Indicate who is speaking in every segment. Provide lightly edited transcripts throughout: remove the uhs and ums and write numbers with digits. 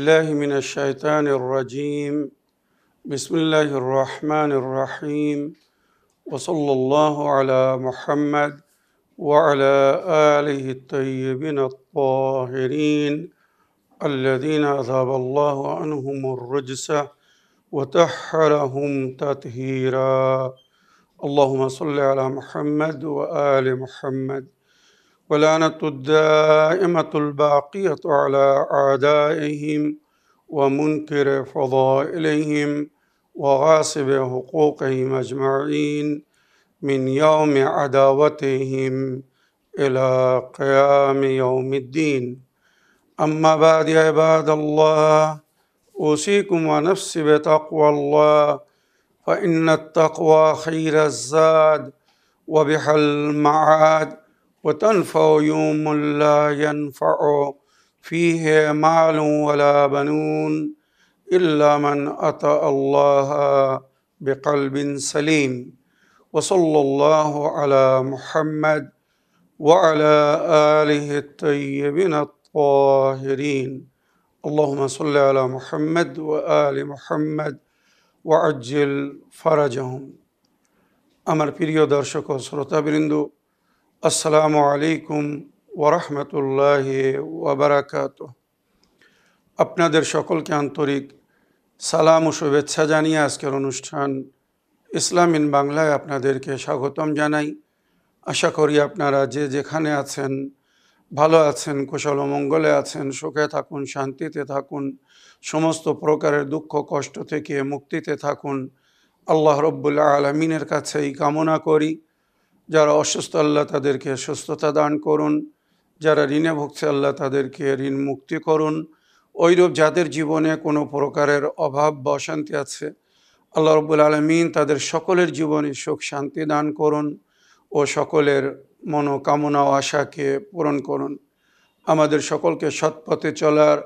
Speaker 1: بالله من الشيطان الرجيم بسم الله الرحمن الرحيم وصلى الله على محمد وعلى آله الطيبين الطاهرين الذين أذهب الله عنهم الرجس وطهرهم تطهيرا اللهم صل على محمد وآل محمد ولعنة الدائمة الباقية على أعدائهم ومنكر فضائلهم وغاصب حقوقهم أجمعين من يوم عداوتهم إلى قيام يوم الدين أما بعد يا عباد الله أوصيكم ونفسي بتقوى الله فإن التقوى خير الزاد وبها المعاد وتنفع يوم لا ينفع فيه مال ولا بنون إلا من أتى الله بقلب سليم وصلى الله على محمد وعلى آله الطيبين الطاهرين اللهم صل على محمد وآل محمد وعجل فرجهم আমার প্রিয় দর্শক ও শ্রোতাবৃন্দ আসসালামু আলাইকুম ওয়া রাহমাতুল্লাহি ওয়া বারাকাতুহু। আপনাদের সকলকে আন্তরিক সালাম ও শুভেচ্ছা জানিয়ে আজকের অনুষ্ঠান ইসলাম ইন বাংলায় আপনাদেরকে স্বাগতম জানাই। আশা করি আপনারা যে যেখানে আছেন ভালো আছেন, কুশল ও মঙ্গলে আছেন, সুখে থাকুন, শান্তিতে থাকুন, সমস্ত প্রকারের দুঃখ কষ্ট থেকে মুক্তিতে থাকুন। আল্লাহ রব্বুল আলামিনের কাছে এই কামনা করি। যারা অসুস্থ আল্লাহ তাদেরকে সুস্থতা দান করুন, যারা ঋণে ভুগছে আল্লাহ তাদেরকে ঋণ মুক্তি করুন। ওইরূপ যাদের জীবনে কোনো প্রকারের অভাব বা অশান্তি আছে আল্লাহ রব্বুল আলামিন তাদের সকলের জীবনে সুখ শান্তি দান করুন ও সকলের মনোকামনা ও আশাকে পূরণ করুন। আমাদের সকলকে সৎ পথে চলার,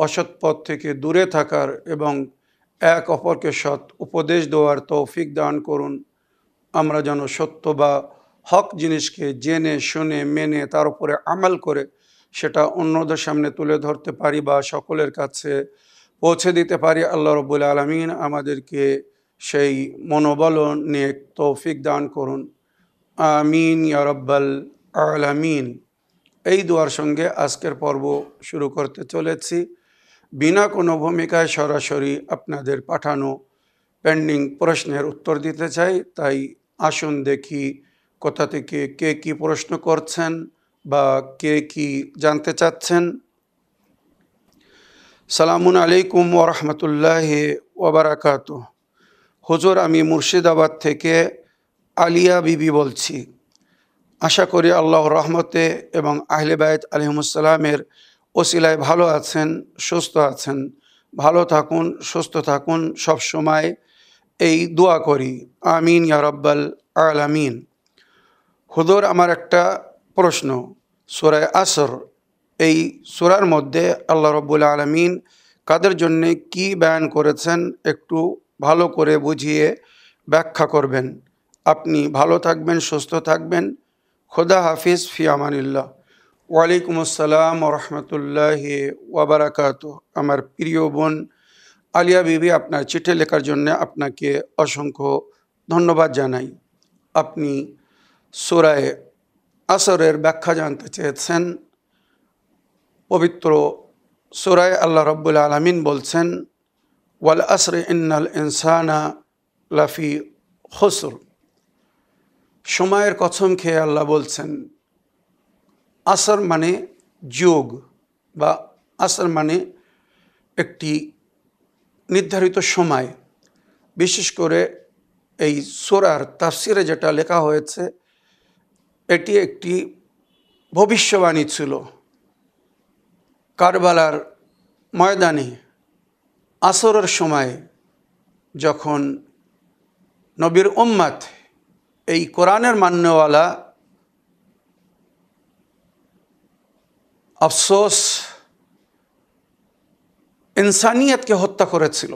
Speaker 1: অসৎ পথ থেকে দূরে থাকার এবং এক অপরকে সৎ উপদেশ দেওয়ার তৌফিক দান করুন। আমরা যেন সত্য বা হক জিনিসকে জেনে শুনে মেনে তার উপরে আমল করে সেটা অন্যদের সামনে তুলে ধরতে পারি বা সকলের কাছে পৌঁছে দিতে পারি। আল্লাহ রব্বুল আলামিন আমাদেরকে সেই মনোবল নিয়ে তৌফিক দান করুন। আমিন ইয়া রাব্বাল আলামিন। এই দুয়ার সঙ্গে আজকের পর্ব শুরু করতে চলেছি। বিনা কোনো ভূমিকায় সরাসরি আপনাদের পাঠানো পেন্ডিং প্রশ্নের উত্তর দিতে চাই। তাই আসুন দেখি কোথা থেকে কে কি প্রশ্ন করছেন বা কে কি জানতে চাচ্ছেন। সালামুন আলাইকুম ওয়া রাহমাতুল্লাহি ওয়া বারাকাতুহু। হুজুর, আমি মুর্শিদাবাদ থেকে আলিয়া বিবি বলছি। আশা করি আল্লাহর রহমতে এবং আহলে বায়ত আলাইহিমুসসালামের ওসিলায় ভালো আছেন, সুস্থ আছেন। ভালো থাকুন, সুস্থ থাকুন, সব সময় এই দোয়া করি। আমিন ইয়া রাব্বাল আলামিন। হুজুর, আমার একটা প্রশ্ন। সূরা আসর, এই সূরার মধ্যে আল্লাহ রাব্বুল আলামিন কাদের জন্য কি বয়ান করেছেন একটু ভালো করে বুঝিয়ে ব্যাখ্যা করবেন। আপনি ভালো থাকবেন, সুস্থ থাকবেন। খোদা হাফিজ, ফি আমানিল্লাহ। ওয়ালাইকুম আসসালাম ওয়া রাহমাতুল্লাহি ওয়া বারাকাতুহু। আমার প্রিয় বোন আলিয়া বিবি, আপনার চিঠি লেখার জন্য আপনাকে অসংখ্য ধন্যবাদ জানাই। আপনি সূরা আসরের ব্যাখ্যা জানতে চেয়েছেন। পবিত্র সূরায় আল্লাহ রাব্বুল আলামিন বলছেন, ওয়াল আসরি ইন্নাল ইনসানা লাফি খুসর। সময়ের কসম খেয়ে আল্লাহ বলছেন। আসর মানে যুগ বা আসর মানে একটি নির্ধারিত সময়। বিশেষ করে এই সূরার তাফসিরে যেটা লেখা হয়েছে এটি একটি ভবিষ্যবাণী ছিল। কারবালার ময়দানে আসরের সময় যখন নবীর উম্মত এই কোরআনের মান্যওয়ালা আফসোস ইনসানিয়তকে হত্যা করেছিল।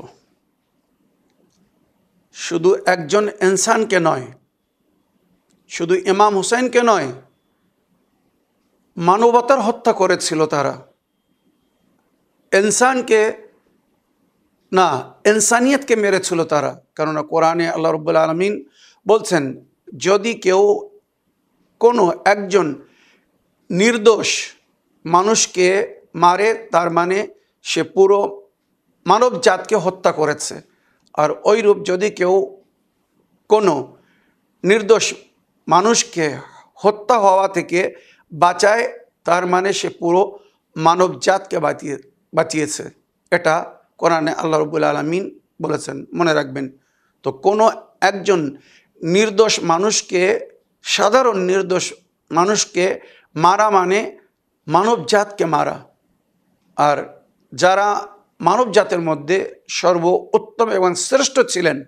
Speaker 1: শুধু একজন ইনসানকে নয়, শুধু ইমাম হুসাইনকে নয়, মানবতার হত্যা করেছিল তারা। ইনসানকে না, ইনসানিয়তকে মেরেছিল তারা। কেননা কোরআনে আল্লাহ রাব্বুল আলামিন বলছেন, যদি কেউ কোনো একজন নির্দোষ মানুষকে মারে, তার মানে সে পুরো মানব জাতকে হত্যা করেছে। আর ওইরূপ যদি কেউ কোনো নির্দোষ মানুষকে হত্যা হওয়া থেকে বাঁচায়, তার মানে সে পুরো মানব জাতকে বাঁচিয়েছে। এটা কোরআনে আল্লাহ রাব্বুল আলামিন বলেছেন, মনে রাখবেন। তো কোনো একজন নির্দোষ মানুষকে, সাধারণ নির্দোষ মানুষকে মারা মানে মানব জাতকে মারা। আর যারা মানব জাতের মধ্যে সর্বোত্তম এবং শ্রেষ্ঠ ছিলেন,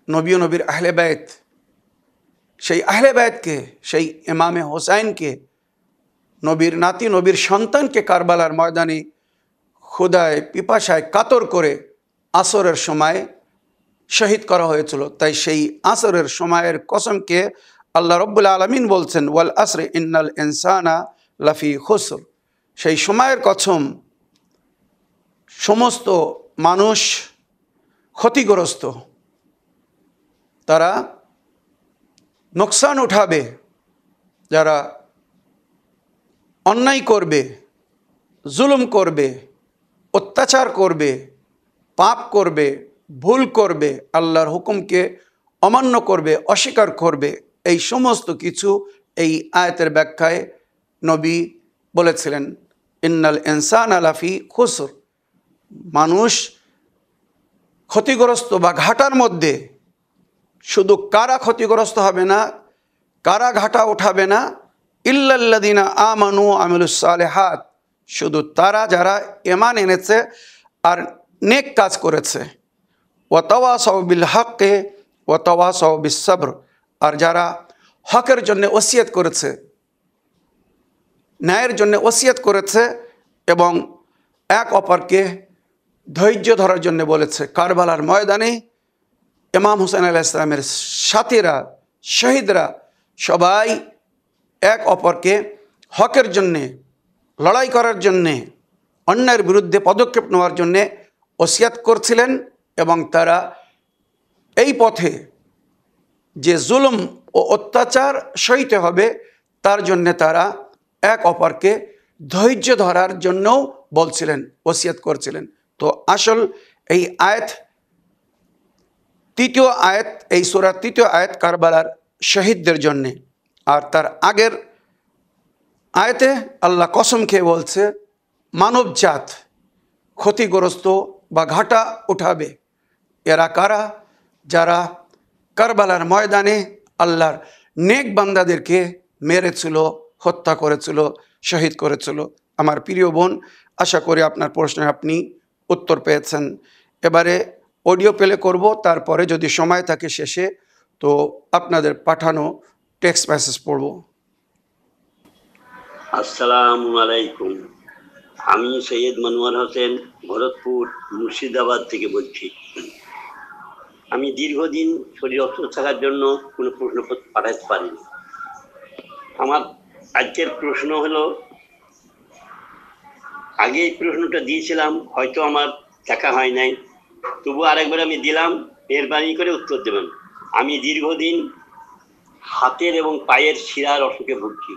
Speaker 1: নবী ও নবীর আহলে বাইত, সেই আহলে বাইতকে, সেই ইমামে হোসাইনকে, নবীর নাতি, নবীর সন্তানকে কারবালার ময়দানে ক্ষুধায় পিপাসায় কাতর করে আসরের সময় শহীদ করা হয়েছিল। তাই সেই আসরের সময়ের কসমকে আল্লাহ রাব্বুল আলামিন বলছেন, ওয়াল আসরে ইন্নাল ইনসানা লাফি খুসর। সেই সময়ের কসম, সমস্ত মানুষ ক্ষতিগ্রস্ত, তারা নোকসান উঠাবে। যারা অন্যায় করবে, জুলুম করবে, অত্যাচার করবে, পাপ করবে, ভুল করবে, আল্লাহর হুকুমকে অমান্য করবে, অস্বীকার করবে, এই সমস্ত কিছু এই আয়াতের ব্যাখ্যায় নবী বলেছিলেন, ইন্নাল ইনসানা লাফি খুসর। মানুষ ক্ষতিগ্রস্ত বা ঘাটার মধ্যে। শুধু কারা ক্ষতিগ্রস্ত হবে না, কারা ঘাটা উঠাবে না? ইল্লাল্লাযিনা আমানু আমিলুস সালিহাত, শুধু তারা যারা ঈমান এনেছে আর নেক কাজ করেছে। ওয়া তাওয়াসাউ বিল হক্কি ওয়া তাওয়াসাউ বিস সবর, আর যারা হকের জন্য ওসিয়ত করেছে, ন্যায়ের জন্য ওসিয়ত করেছে এবং এক অপরকে ধৈর্য ধরার জন্য বলেছে। কারবালার ময়দানে ইমাম হুসাইন আলাইহিস সালামের সাথীরা, শহীদরা সবাই এক অপরকে হকের জন্যে লড়াই করার জন্যে, অন্যায়ের বিরুদ্ধে পদক্ষেপ নেওয়ার জন্যে ওসিয়াত করছিলেন। এবং তারা এই পথে যে জুলুম ও অত্যাচার সইতে হবে, তার জন্যে তারা এক অপরকে ধৈর্য ধরার জন্যও বলছিলেন, ওসিয়াত করছিলেন। তো আসল এই আয়াত, তৃতীয় আয়াত, এই সূরার তৃতীয় আয়াত কারবালার শহীদদের জন্যে। আর তার আগের আয়াতে আল্লাহ কসম খেয়ে বলছে, মানব জাত ক্ষতিগ্রস্ত বা ঘাটা উঠাবে। এরা কারা? যারা কারবালার ময়দানে আল্লাহর নেক বান্দাদেরকে মেরেছিল, হত্যা করেছিল, শহীদ করেছিল। আমার প্রিয় বোন, আশা করি আপনার প্রশ্নে আপনি উত্তর পেয়েছেন। এবারে অডিও প্লে করব, তারপরে যদি সময় থাকে শেষে তো আপনাদের পাঠানো টেক্সট মেসেজ পড়ব।
Speaker 2: আসসালামু আলাইকুম। আমি সৈয়দ মনোয়ার হোসেন, ভরতপুর, মুর্শিদাবাদ থেকে বলছি। আমি দীর্ঘদিন শরীর অসুস্থ থাকার জন্য কোনো প্রশ্নপত্র পাঠাতে পারিনি। আমার আজকের প্রশ্ন হলো, আগে এই প্রশ্নটা দিয়েছিলাম, হয়তো আমার দেখা হয় নাই, তবু আরেকবার আমি দিলাম, মেহরবানি করে উত্তর দেবেন। আমি দীর্ঘদিন হাতের এবং পায়ের শিরার অসুখে ভুগছি।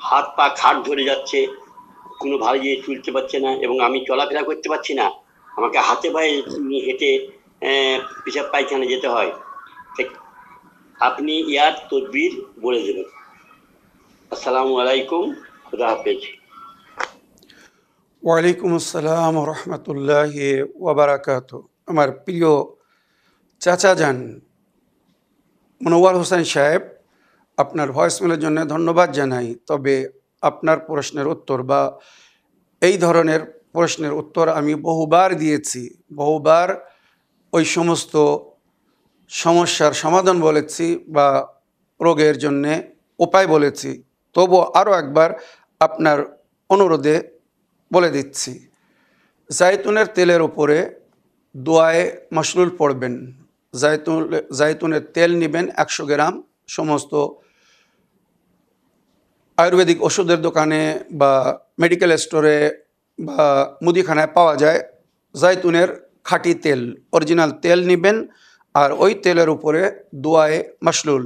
Speaker 2: হাত পা খাট ধরে যাচ্ছে, কোনো ভালো চলতে পারছে না, এবং আমি চলাফেরা করতে পারছি না। আমাকে হাতে পায়ে হেঁটে পেশাব পায়খানা যেতে হয়। আপনি ইয়ার তদবির বলে দেবেন। আসসালামু আলাইকুম, খুদা হাফেজ।
Speaker 1: ওয়ালাইকুম আসসালাম রহমতুল্লাহি ওয়া বারাকাতুহু। আমার প্রিয় চাচা যান মনোয়ার হোসেন সাহেব, আপনার ভয়েসমেলের জন্য ধন্যবাদ জানাই। তবে আপনার প্রশ্নের উত্তর বা এই ধরনের প্রশ্নের উত্তর আমি বহুবার দিয়েছি, বহুবার ওই সমস্ত সমস্যার সমাধান বলেছি বা রোগের জন্যে উপায় বলেছি। তবু আরও একবার আপনার অনুরোধে বলে দিচ্ছি, জাইতুনের তেলের উপরে দোয়ায়ে মাসলুল পড়বেন। জাইতুনের তেল নেবেন 100 গ্রাম। সমস্ত আয়ুর্বেদিক ওষুধের দোকানে বা মেডিকেল স্টোরে বা মুদিখানায় পাওয়া যায়। জাইতুনের খাঁটি তেল, অরিজিনাল তেল নেবেন। আর ওই তেলের উপরে দোয়ায়ে মাসলুল,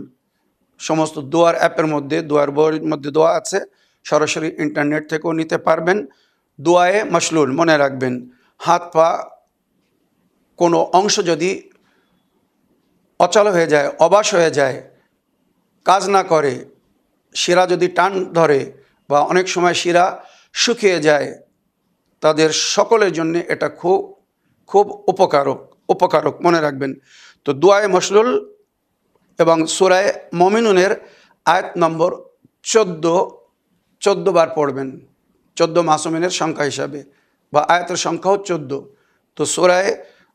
Speaker 1: সমস্ত দোয়ার অ্যাপের মধ্যে, দোয়ার বইয়ের মধ্যে দোয়া আছে, সরাসরি ইন্টারনেট থেকেও নিতে পারবেন। দোয়ায়ে মাসলুল মনে রাখবেন। হাত পা কোনো অংশ যদি অচল হয়ে যায়, অবাস হয়ে যায়, কাজ না করে, শিরা যদি টান ধরে বা অনেক সময় শিরা শুকিয়ে যায়, তাদের সকলের জন্য এটা খুব খুব উপকারক মনে রাখবেন। তো দোয়ায়ে মাসলুল এবং সূরা মুমিনুনের আয়াত নম্বর 14 বার পড়বেন, 14 মাসুমিনের সংখ্যা হিসাবে, বা আয়াতের সংখ্যাও 14। তো সূরা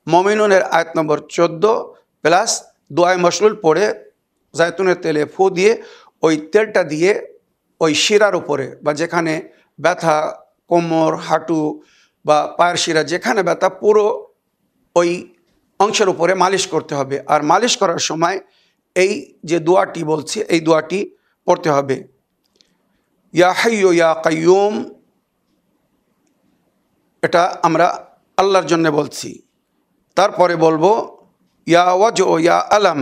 Speaker 1: মুমিনুনের আয়াত নম্বর 14 প্লাস দোয়ায়ে মাসলুল পড়ে জাইতুনের তেলে ফু দিয়ে ওই তেলটা দিয়ে ওই শিরার উপরে বা যেখানে ব্যথা, কোমর, হাঁটু বা পায়ের শিরা যেখানে ব্যথা, পুরো ওই অংশের উপরে মালিশ করতে হবে। আর মালিশ করার সময় এই যে দোয়াটি বলছি, এই দোয়াটি পড়তে হবে। ইয়া হাইয়্যু ইয়া কাইয়্যুম, এটা আমরা আল্লাহর জন্য বলছি। তারপরে বলবো ইয়া ওয়াজউ ইয়া আলাম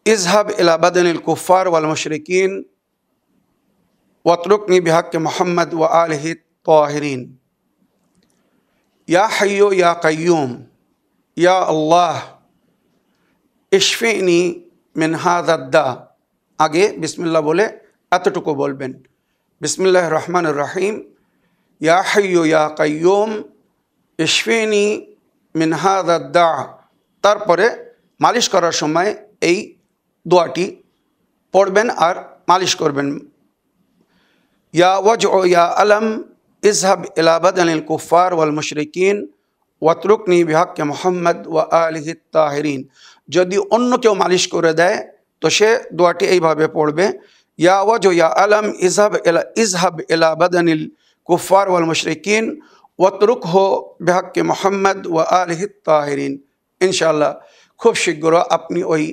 Speaker 1: ইজহাব ইলা বাদানিল কুফার ওয়াল মুশরিকিন ওয়াতরুকনি বিহাক্কি মুহাম্মদ ওয়া আলিহি তাহিরিন। ইয়া হাইয়্যু ইয়া কাইয়্যুম, ইয়া আল্লাহ ইশফিনি মিন হাযা দা। আগে বিসমিল্লাহ বলে এতটুকু বলবেন। বিসমিল্লাহির রহমানির রহিম। ইয়া হাইয়্যু ইয়া কাইয়্যুম ইশফিনি মিন হাযা দা। তারপরে মালিশ করার সময় এই দোয়াটি পড়বেন আর মালিশ করবেন। ইয়া ওয়াজউ ইয়া আলাম ইজহাব ইলা বাদানিল কুফার ওয়াল মুশরিকিন ওয়াতরুকনি বিহাক্কি মুহাম্মদ ওয়া আলিহি তাহিরিন। যদি অন্য কেউ মালিশ করে দেয় তো সে দোয়াটি এইভাবে পড়বে, ইয়া ওয়াজউ ইয়া আলাম ইজহাব ইলা বাদানিল কুফার ওয়াল মুশরিকিন ওয়াতরুকহু বিহাক্কি মুহাম্মদ ওয়া আলিহি তাহিরিন। ইনশাআল্লাহ খুব শীঘ্র আপনি ওই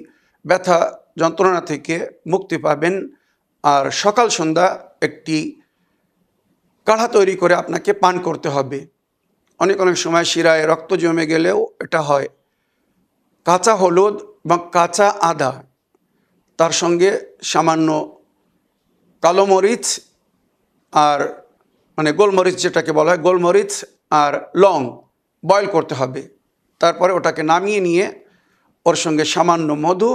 Speaker 1: ব্যথা যন্ত্রণা থেকে মুক্তি পাবেন। আর সকাল সন্ধ্যা একটি কাঢ়া তৈরি করে আপনাকে পান করতে হবে। অনেক সময় শিরায় রক্ত জমে গেলেও এটা হয়। কাঁচা হলুদ বা কাঁচা আদা, তার সঙ্গে সামান্য কালো মরিচ আর মানে গোলমরিচ যেটাকে বলা হয়, গোলমরিচ আর লং বয়েল করতে হবে। তারপরে ওটাকে নামিয়ে নিয়ে ওর সঙ্গে সামান্য মধু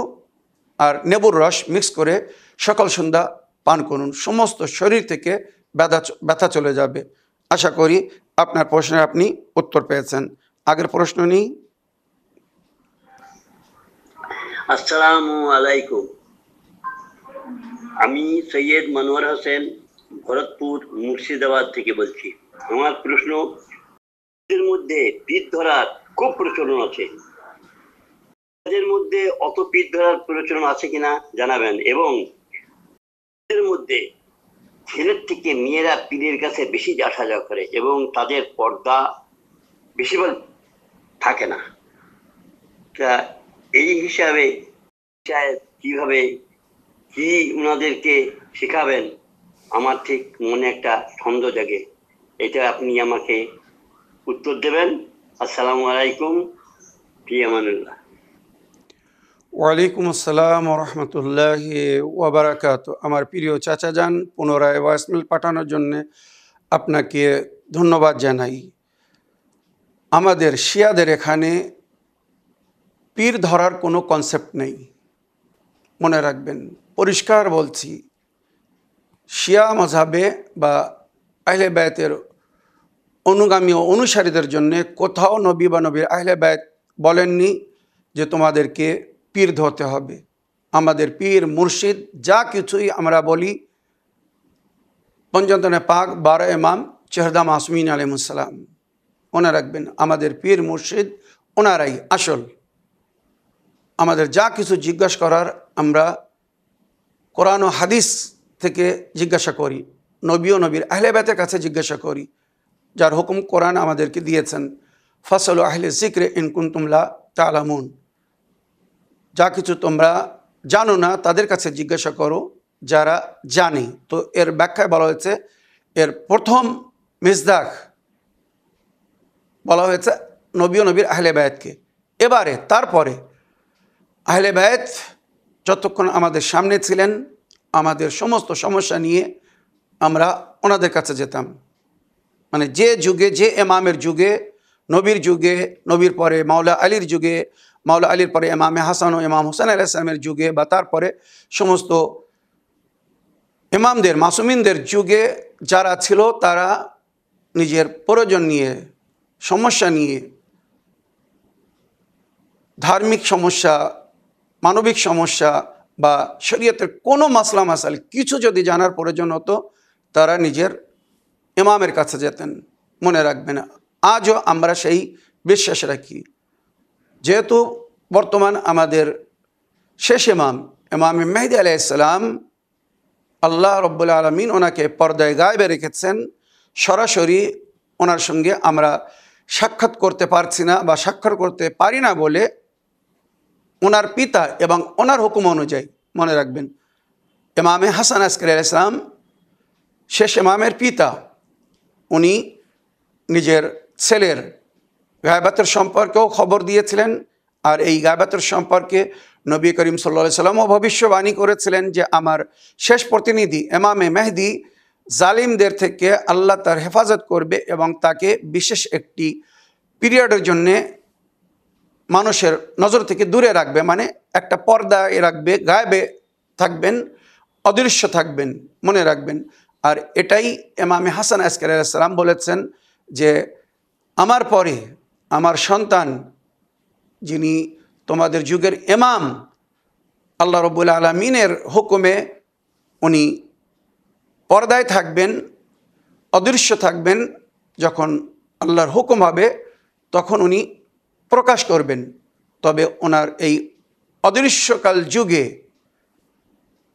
Speaker 1: আর নেবুর রস মিক্স করে সকাল সন্ধ্যা পান করুন। সমস্ত শরীর থেকে ব্যথা চলে যাবে। আশা করি আপনার প্রশ্নের আপনি উত্তর পেয়েছেন। আগের প্রশ্ন নেই।
Speaker 2: আসসালামু আলাইকুম। আমি সৈয়দ মনোয়ার হোসেন ভরতপুর মুর্শিদাবাদ থেকে বলছি। আমার প্রশ্ন, এর মধ্যে পিঠ ধরার খুব প্রচলন আছে, এর মধ্যে অত পিঠ ধরার প্রচলন আছে কিনা জানাবেন। এবং এর মধ্যে ছেলের থেকে মেয়েরা পীরের কাছে বেশি আসা যাওয়া করে এবং তাদের পর্দা বেশিরভাগ থাকে না। তা এই হিসাবে কিভাবে কি ওনাদেরকে শেখাবেন, আমার ঠিক মনে একটা সন্দেহ জাগে। এটা আপনি আমাকে উত্তর দেবেন। আসসালামু আলাইকুম, ফি আমানুল্লাহ।
Speaker 1: ওয়ালাইকুম আসসালাম রহমতুল্লাহি ওয়া বারাকাতুহু। আমার প্রিয় চাচা যান, পুনরায় ভয়েসমেল পাঠানোর জন্য আপনাকে ধন্যবাদ জানাই। আমাদের শিয়াদের এখানে পীর ধরার কোনো কনসেপ্ট নেই, মনে রাখবেন। পরিষ্কার বলছি, শিয়া মাযহাবে বা আহলে বায়তের অনুগামী ও অনুসারীদের জন্য কোথাও নবী বা নবীর আহলে বায়ত বলেননি যে তোমাদেরকে পীর ধরতে হবে। আমাদের পীর মুর্শিদ যা কিছুই আমরা বলি, পঞ্চতনে পাক 12 ইমাম চেহরদা মাসুমিন আলাইহিসসালাম, মনে রাখবেন আমাদের পীর মুর্শিদ ওনারাই আসল। আমাদের যা কিছু জিজ্ঞাসা করার আমরা কোরআন ও হাদিস থেকে জিজ্ঞাসা করি, নবী ও নবীর আহলে বায়তের কাছে জিজ্ঞাসা করি, যার হুকুম কোরআন আমাদেরকে দিয়েছেন, ফাসআলু আহলে যিকরি ইন কুনতুম লা তা'লামুন। যা কিছু তোমরা জানো না তাদের কাছে জিজ্ঞাসা করো যারা জানে। তো এর ব্যাখ্যায় বলা হয়েছে, এর প্রথম মিজদাক বলা হয়েছে নবী ও নবীর আহলে বায়াতকে। এবারে তারপরে আহলে বায়াত যতক্ষণ আমাদের সামনে ছিলেন, আমাদের সমস্ত সমস্যা নিয়ে আমরা ওনাদের কাছে যেতাম। মানে যে যুগে, যে ইমামের যুগে, নবীর যুগে, নবীর পরে মাওলা আলীর যুগে, মাওলা আলীর পরে ইমামে হাসান ও ইমাম হোসেন আলাইহিস সালামের যুগে, বা তারপরে সমস্ত ইমামদের, মাসুমিনদের যুগে যারা ছিল, তারা নিজের প্রয়োজন নিয়ে, সমস্যা নিয়ে, ধার্মিক সমস্যা, মানবিক সমস্যা বা শরীয়তের কোনো মাসলা মাসাইল কিছু যদি জানার প্রয়োজন হতো, তারা নিজের ইমামের কাছে যেতেন। মনে রাখবেন, আজও আমরা সেই বিশ্বাস রাখি। যেহেতু বর্তমান আমাদের শেষ ইমাম, ইমামে মেহদী আলাইহিস সালাম, আল্লাহ রব্বুল আলামিন ওনাকে পর্দায় গায়েবে রেখেছেন, সরাসরি ওনার সঙ্গে আমরা সাক্ষাৎ করতে পারছি না বা সাক্ষাৎ করতে পারি না বলে ওনার পিতা এবং ওনার হুকুম অনুযায়ী, মনে রাখবেন, ইমামে হাসান আসকারী আলাইহিস সালাম শেষ ইমামের পিতা, উনি নিজের ছেলের গায়বাতের সম্পর্কেও খবর দিয়েছিলেন। আর এই গায়বাতের সম্পর্কে নবী করিম সাল্লাল্লাহু আলাইহি ওয়াসাল্লামও ভবিষ্যবাণী করেছিলেন যে আমার শেষ প্রতিনিধি ইমামে মেহদি জালিমদের থেকে আল্লাহ তার হেফাজত করবে এবং তাকে বিশেষ একটি পিরিয়ডের জন্যে মানুষের নজর থেকে দূরে রাখবে, মানে একটা পর্দায় রাখবে, গায়েবে থাকবেন, অদৃশ্য থাকবেন, মনে রাখবেন। আর এটাই ইমামে হাসান আসকারী আলাইহিস সালাম বলেছেন যে আমার পরে আমার সন্তান, যিনি তোমাদের যুগের ইমাম, আল্লাহ রব্বুল আলামিনের হুকুমে উনি পর্দায় থাকবেন, অদৃশ্য থাকবেন, যখন আল্লাহর হুকুম হবে তখন উনি প্রকাশ করবেন। তবে ওনার এই অদৃশ্যকাল যুগে,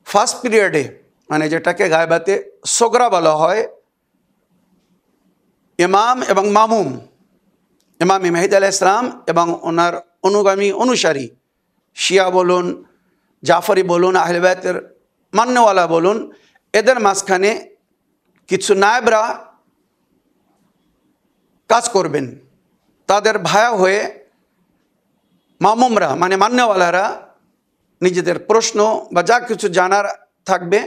Speaker 1: ফার্স্ট পিরিয়ডে, মানে যেটাকে গায়বাতে সোগরা বলা হয়, ইমাম এবং মামুম, ইমামে মেহদী আলাইহিস সালাম এবং ওনার অনুগামী অনুসারী, শিয়া বলুন, জাফরি বলুন, আহলে বায়াতের মান্যওয়ালা বলুন, এদের মাঝখানে কিছু নায়েবরা কাজ করবেন। তাদের ভায়া হয়ে মামুমরা, মানে মান্যওয়ালারা, নিজেদের প্রশ্ন বা যা কিছু জানার থাকবে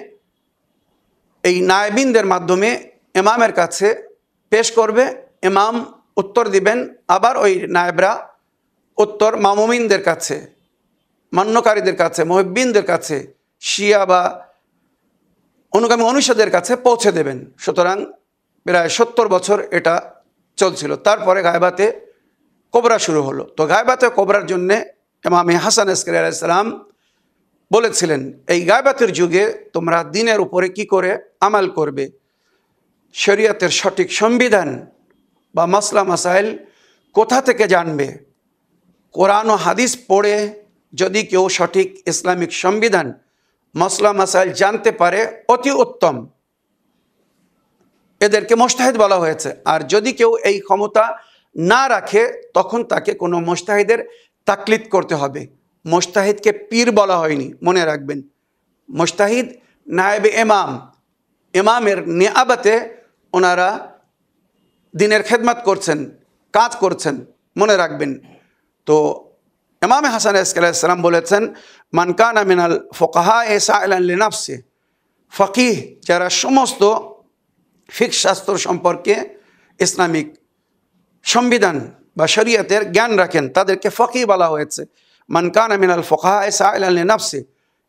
Speaker 1: এই নায়েবিনদের মাধ্যমে ইমামের কাছে পেশ করবে, ইমাম উত্তর দিবেন, আবার ওই নায়েবরা উত্তর মামুমিনদের কাছে, মান্যকারীদের কাছে, মুহিব্বিনদের কাছে, শিয়া বা অনুগামী অনুসারীদের কাছে পৌঁছে দেবেন। সুতরাং প্রায় 70 বছর এটা চলছিল। তারপরে গায়বাতে কোবরা শুরু হলো। তো গায়বাতে কোবরার জন্যে ইমামে হাসান আসকারী আলাইহিস সালাম বলেছিলেন, এই গায়বাতের যুগে তোমরা দ্বীনের উপরে কি করে আমাল করবে, শরীয়তের সঠিক সংবিধান বা মাসলা মাসাইল কোথা থেকে জানবে। কোরআন ও হাদিস পড়ে যদি কেউ সঠিক ইসলামিক সংবিধান, মাসলা মাসাইল জানতে পারে, অতি উত্তম, এদেরকে মুজতাহিদ বলা হয়েছে। আর যদি কেউ এই ক্ষমতা না রাখে, তখন তাকে কোনো মুজতাহিদের তাকলিদ করতে হবে। মুজতাহিদকে পীর বলা হয়নি, মনে রাখবেন। মুজতাহিদ নায়েবে ইমাম, ইমামের নিয়াবতে ওনারা দ্বীনের খেদমত করছেন, কাজ করছেন, মনে রাখবেন। তো ইমামে হাসান আলাইহিস সালাম বলেছেন, মান কানা মিনাল ফুকাহা সাইলান লিনাফসি, ফকিহ যারা সমস্ত ফিকহ শাস্ত্র সম্পর্কে, ইসলামিক সংবিধান বা শরীয়তের জ্ঞান রাখেন, তাদেরকে ফকিহ বলা হয়েছে। মান কানা মিনাল ফুকাহা সাইলান লিনাফসি,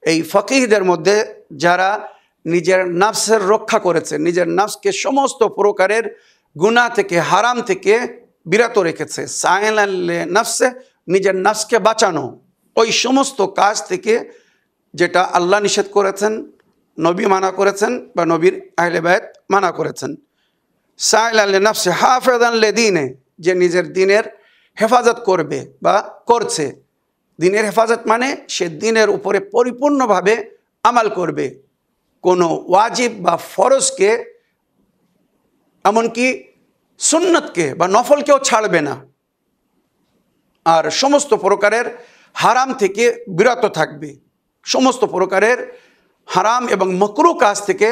Speaker 1: এই ফকিহদের মধ্যে যারা নিজের নাফসের রক্ষা করেছে, নিজের নাফসকে সমস্ত প্রকারের গুনাহ থেকে, হারাম থেকে বিরত রেখেছে। সাইলান লিনাফসি, নিজের নাফসকে বাঁচানো ওই সমস্ত কাজ থেকে যেটা আল্লাহ নিষেধ করেছেন, নবী মানা করেছেন বা নবীর আহলে বায়াত মানা করেছেন। সাইলান লিনাফসি হাফিজান লিদীনে, যে নিজের দ্বীনের হেফাজত করবে বা করছে। দ্বীনের হেফাজত মানে সে দ্বীনের উপরে পরিপূর্ণভাবে আমাল করবে, কোনো ওয়াজিব বা ফরজকে, এমনকি সুন্নতকে বা নফলকেও ছাড়বে না। আর সমস্ত প্রকারের হারাম থেকে বিরত থাকবে, সমস্ত প্রকারের হারাম এবং মাকরুহ কাজ থেকে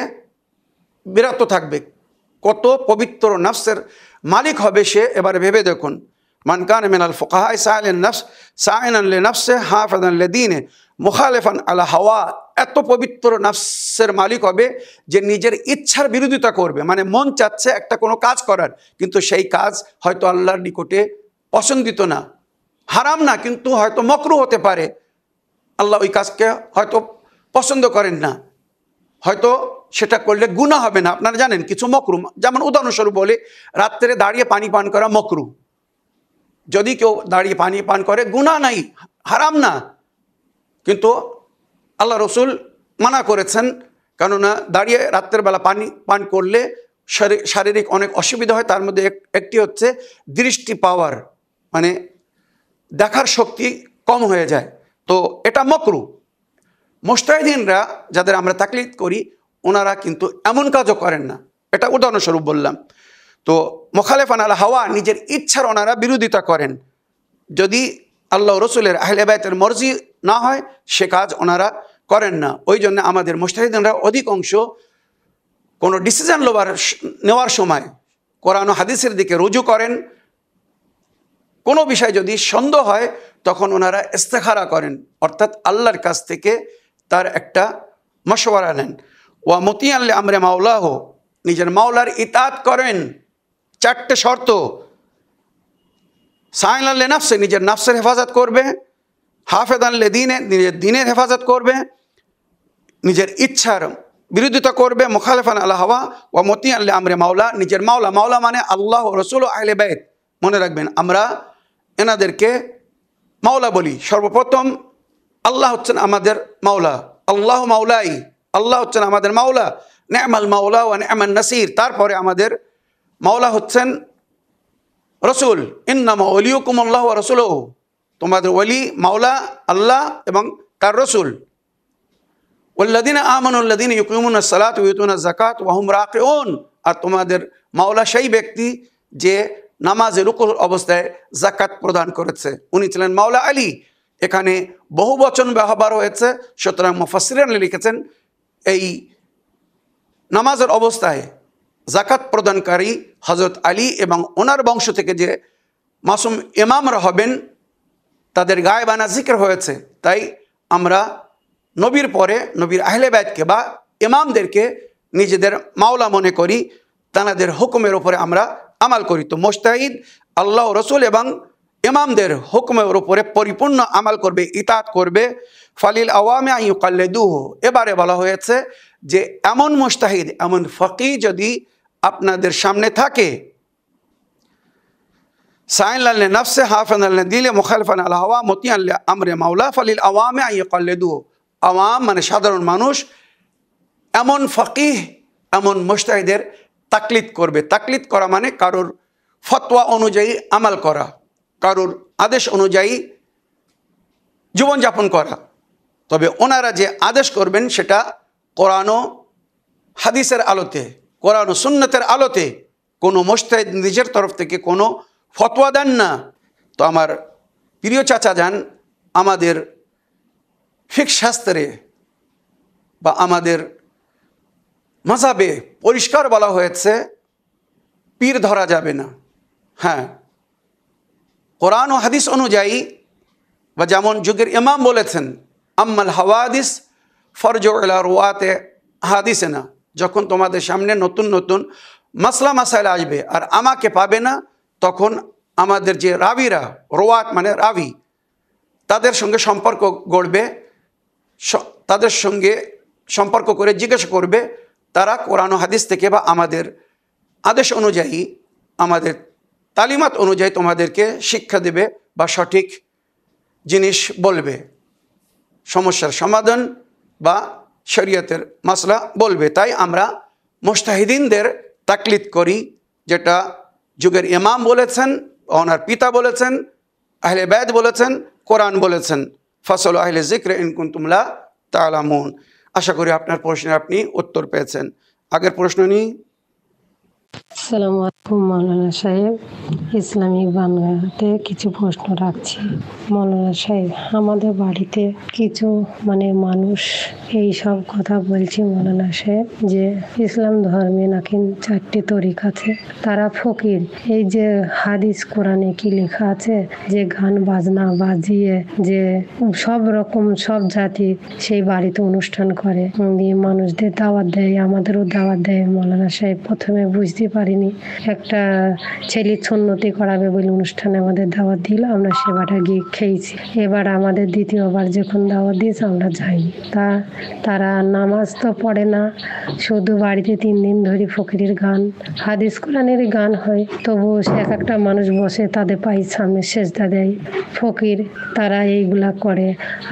Speaker 1: বিরত থাকবে। কত পবিত্র নফসের মালিক হবে সে, এবারে ভেবে দেখুন। মান কানা মিনাল ফুকাহা সাইলান নফস সাইনান লিনফসি হাফিজান লিদীনে মুখালিফান আলা হাওয়া, এত পবিত্র নফসের মালিক হবে যে নিজের ইচ্ছার বিরোধিতা করবে, মানে মন চাচ্ছে একটা কোনো কাজ করার, কিন্তু সেই কাজ হয়তো আল্লাহর নিকটে পছন্দিত না, হারাম না, কিন্তু হয়তো মকরুহ হতে পারে, আল্লাহ ওই কাজকে হয়তো পছন্দ করেন না, হয়তো সেটা করলে গুনাহ হবে না। আপনারা জানেন কিছু মকরু, যেমন উদাহরণস্বরূপ বলে রাত্রে দাঁড়িয়ে পানি পান করা মকরু, যদি কেউ দাঁড়িয়ে পানি পান করে গুনাহ নাই, হারাম না, কিন্তু আল্লাহ রসুল মানা করেছেন, কেননা দাঁড়িয়ে রাত্রের বেলা পানি পান করলে শারীরিক অনেক অসুবিধা হয়, তার মধ্যে একটি হচ্ছে দৃষ্টি পাওয়ার, মানে দেখার শক্তি কম হয়ে যায়, তো এটা মকরু। মুজতাহিদিনরা যাদের আমরা তাকলিদ করি ওনারা কিন্তু এমন কাজও করেন না, এটা উদাহরণস্বরূপ বললাম। তো মুখালিফান আলা হাওয়া, নিজের ইচ্ছার ওনারা বিরোধিতা করেন, যদি আল্লাহ রসুলের আহলে বাইতের মর্জি না হয় সে কাজ ওনারা করেন না। ওই জন্য আমাদের মুজতাহিদিনরা অধিকাংশ কোনো ডিসিশন নেওয়ার সময় কোরআন ও হাদিসের দিকে রুজু করেন, কোনো বিষয় যদি সন্দেহ হয় তখন ওনারা ইস্তেখারা করেন, অর্থাৎ আল্লাহর কাছ থেকে তার একটা মশওয়ারা নেন। ওয়া মুতিয়ান লি আমরি মাওলাহ, নিজের মাওলার ইতাআত করেন, চারটে শর্ত। সাইনান লি নাফসি, নিজের নাফসের হেফাজত করবে, হাফিজান লিদীনে, নিজের দ্বীনের হেফাজত করবে, নিজের ইচ্ছার বিরোধিতা করবে, মুখালিফান আলা হাওয়া, ওয়া মুতিয়ান লি আমরি মাওলা, নিজের মাওলা, মাওলা মানে আল্লাহ রাসূল ও আহলে বাইত, মনে রাখবেন আমরা এনাদেরকে মাওলা বলি। সর্বপ্রথম আল্লাহ হচ্ছেন আমাদের মাওলা, আল্লাহ মাওলাই, আল্লাহ হচ্ছেন আমাদের মাওলা, নি'মাল মাওলা ওয়া নি'মান নাসির, তারপরে আমাদের মাওলা হচ্ছেন রসুল, ইন্নামা ওয়ালিয়ুকুম আল্লাহ ওয়া রাসূলুহু, তোমাদের ওয়ালি মাওলা আল্লাহ এবং তার রসুল। ওয়াল্লাযীনা আমানু আল্লাযীনা ইউকিমুনাস সালাতা ওয়া ইউতুনাজ যাকাত ওয়া হুম রাকিউন, আর তোমাদের মাওলা সেই ব্যক্তি যে নামাজে রুকুর অবস্থায় যাকাত প্রদান করেছে, উনি ছিলেন মাওলা আলী। এখানে বহু বচন ব্যবহার হয়েছে, সুতরাং মুফাসসিরিন লিখেছেন এই নামাজের অবস্থায় যাকাত প্রদানকারী হযরত আলী এবং ওনার বংশ থেকে যে মাসুম ইমামরা হবেন তাদের গায়েবানা জিকির হয়েছে। তাই আমরা নবীর পরে নবীর আহলে বাইতকে বা ইমামদেরকে নিজেদের মাওলা মনে করি, তাদের হুকুমের উপরে আমরা আমাল করি। তো মুজতাহিদ আল্লাহ রসুল এবং ইমামদের হুকুমের উপরে পরিপূর্ণ আমাল করবে, ইতাআত করবে। ফালিল আওয়ামি আন ইউকাল্লিদুহু, এবারে বলা হয়েছে যে এমন মুজতাহিদ, এমন ফকি যদি আপনাদের সামনে থাকে, সাইনান লিনাফসি হাফিজান লিদীনে মুখালিফান আলা হাওয়া মুতিয়ান লি আমরি মাওলা ফালিল আওয়ামি আন ইউকাল্লিদুহু, আওয়াম মানে সাধারণ মানুষ এমন ফকিহ, এমন মুজতাহিদের তাকলিদ করবে। তাকলিদ করা মানে কারোর ফতোয়া অনুযায়ী আমাল করা, কারোর আদেশ অনুযায়ী জীবনযাপন করা। তবে ওনারা যে আদেশ করবেন সেটা কোরআন ও হাদিসের আলোতে, কোরআন ও সুন্নতের আলোতে, কোনো মুজতাহিদ নিজের তরফ থেকে কোনো ফতোয়া দেন না। তো আমার প্রিয় চাচা যান, আমাদের ফিকহ শাস্ত্রে বা আমাদের মাযহাবে পরিষ্কার বলা হয়েছে পীর ধরা যাবে না। হ্যাঁ, কোরআন ও হাদিস অনুযায়ী বা যেমন যুগের ইমাম বলেছেন, আম্মাল হাওয়াদিস ফরজু ইলা রুয়াতে হাদিসেনা, যখন তোমাদের সামনে নতুন নতুন মাসলা মাসাইল আসবে আর আমাকে পাবে না, তখন আমাদের যে রাবিরা, রোয়াত মানে রাবি, তাদের সঙ্গে সম্পর্ক গড়বে, তাদের সঙ্গে সম্পর্ক করে জিজ্ঞাসা করবে, তারা কোরআন ও হাদিস থেকে বা আমাদের আদেশ অনুযায়ী, আমাদের তালিমাত অনুযায়ী তোমাদেরকে শিক্ষা দেবে বা সঠিক জিনিস বলবে, সমস্যার সমাধান বা শরীয়তের মাসলা বলবে। তাই আমরা মুজতাহিদিনদের তাকলিদ করি, যেটা যুগের ইমাম বলেছেন, ওনার পিতা বলেছেন, আহলে বাইত বলেছেন, কোরআন বলেছেন। ফাসলু আহলে যিকরি ইন কুনতুম লা তা'লামুন। আশা করি আপনার প্রশ্নের আপনি উত্তর পেয়েছেন। আগের প্রশ্ন নিই।
Speaker 3: আসসালামু আলাইকুম মৌলানা সাহেব, ইসলামিক বাংলাতে কিছু প্রশ্ন রাখছি। মৌলানা সাহেব, আমাদের বাড়িতে কিছু মানুষ এই সব কথা বলছে মৌলানা সাহেব, যে ইসলাম ধর্মে নাকি 4টি তরিক আছে, তারা ফকির। এই যে হাদিস কোরআনে কি লেখা আছে যে গান বাজনা বাজিয়ে যে সব রকম সব জাতি সেই বাড়িতে অনুষ্ঠান করে, দিয়ে মানুষদের দাওয়াত দেয়, আমাদেরও দাওয়াত দেয়। মৌলানা সাহেব, প্রথমে বুঝতে পারিনি, একটা ছেলে সুন্নতি করাবে বলে অনুষ্ঠানে আমাদের দাওয়াত দিল, আমরা সেবাটা গিয়ে খেয়েছি। এবার আমাদের দ্বিতীয়বার যখন দাওয়াত দিয়েছে আমরা যাইনি। তারা নামাজ তো পড়ে না, শুধু বাড়িতে 3 দিন ধরে ফকিরের গান, হাদিস কোরআনের গান হয়, তবুও এক একটা মানুষ বসে তাদের পায়ের সামনে সেজদা দেয়। ফকির তারা এইগুলা করে,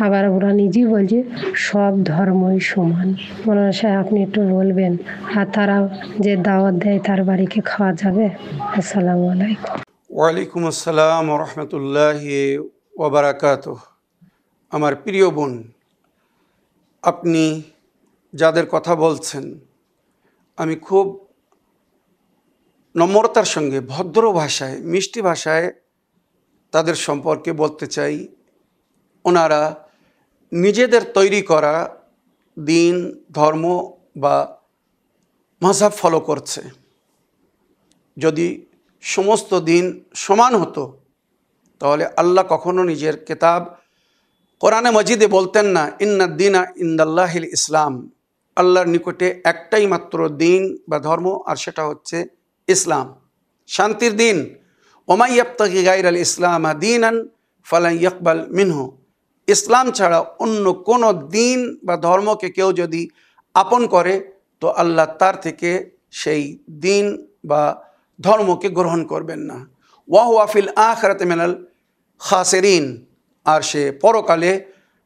Speaker 3: আবার ওরা নিজেই বলছে সব ধর্মই সমান। মৌলানা সাহেব, আপনি একটু বলবেন, আর তারা যে দাওয়াত দেয় তার বাড়িকে খাওয়া যাবে? আসসালামু আলাইকুম।
Speaker 1: ওয়ালাইকুম আসসালাম রহমতুল্লাহি ওবারাকাতুহ। আমার প্রিয় বোন, আপনি যাদের কথা বলছেন, আমি খুব নম্রতার সঙ্গে ভদ্র ভাষায়, মিষ্টি ভাষায় তাদের সম্পর্কে বলতে চাই। ওনারা নিজেদের তৈরি করা দিন, ধর্ম বা মাযহাব ফলো করছে। যদি সমস্ত দিন সমান হতো তাহলে আল্লাহ কখনো নিজের কিতাব কোরআনে মজিদে বলতেন না ইন্নাদ-দীনা ইনদাল্লাহিল ইসলাম, আল্লাহর নিকটে একটাই মাত্র দিন বা ধর্ম, আর সেটা হচ্ছে ইসলাম, শান্তির দিন। ওমা ইয়াবতাগি গায়রাল ইসলাম দীনান ফালান ইয়াকবাল মিনহু, ইসলাম ছাড়া অন্য কোনো দিন বা ধর্মকে কেউ যদি আপন করে তো আল্লাহ তার থেকে সেই দিন বা ধর্মকে গ্রহণ করবেন না। ওয়া হুয়া ফিল আখিরাতি মিনাল খাসিরিন, আর সে পরকালে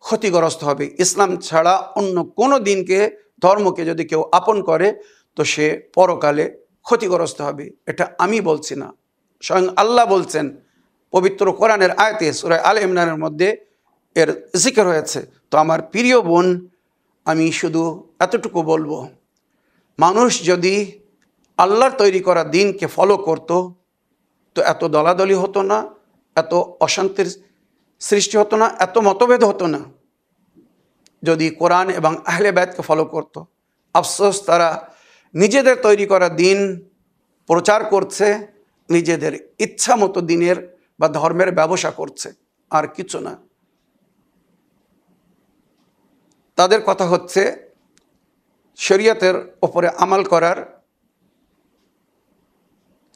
Speaker 1: ক্ষতিগ্রস্ত হবে। ইসলাম ছাড়া অন্য কোনো দিনকে, ধর্মকে যদি কেউ আপন করে তো সে পরকালে ক্ষতিগ্রস্ত হবে। এটা আমি বলছি না, স্বয়ং আল্লাহ বলছেন পবিত্র কোরআনের আয়াতে সূরা আলে ইমরানের মধ্যে এর জিকির হয়েছে। তো আমার প্রিয় বোন, আমি শুধু এতটুকু বলবো, মানুষ যদি আল্লাহর তৈরি করা দিনকে ফলো করত তো এত দলাদলি হতো না, এত অশান্তির সৃষ্টি হতো না, এত মতভেদ হতো না। যদি কোরআন এবং আহলে বায়তকে ফলো করত। আফসোস, তারা নিজেদের তৈরি করা দিন প্রচার করছে, নিজেদের ইচ্ছা মতো দিনের বা ধর্মের ব্যবসা করছে, আর কিছু না। তাদের কথা হচ্ছে শরীয়তের ওপরে আমাল করার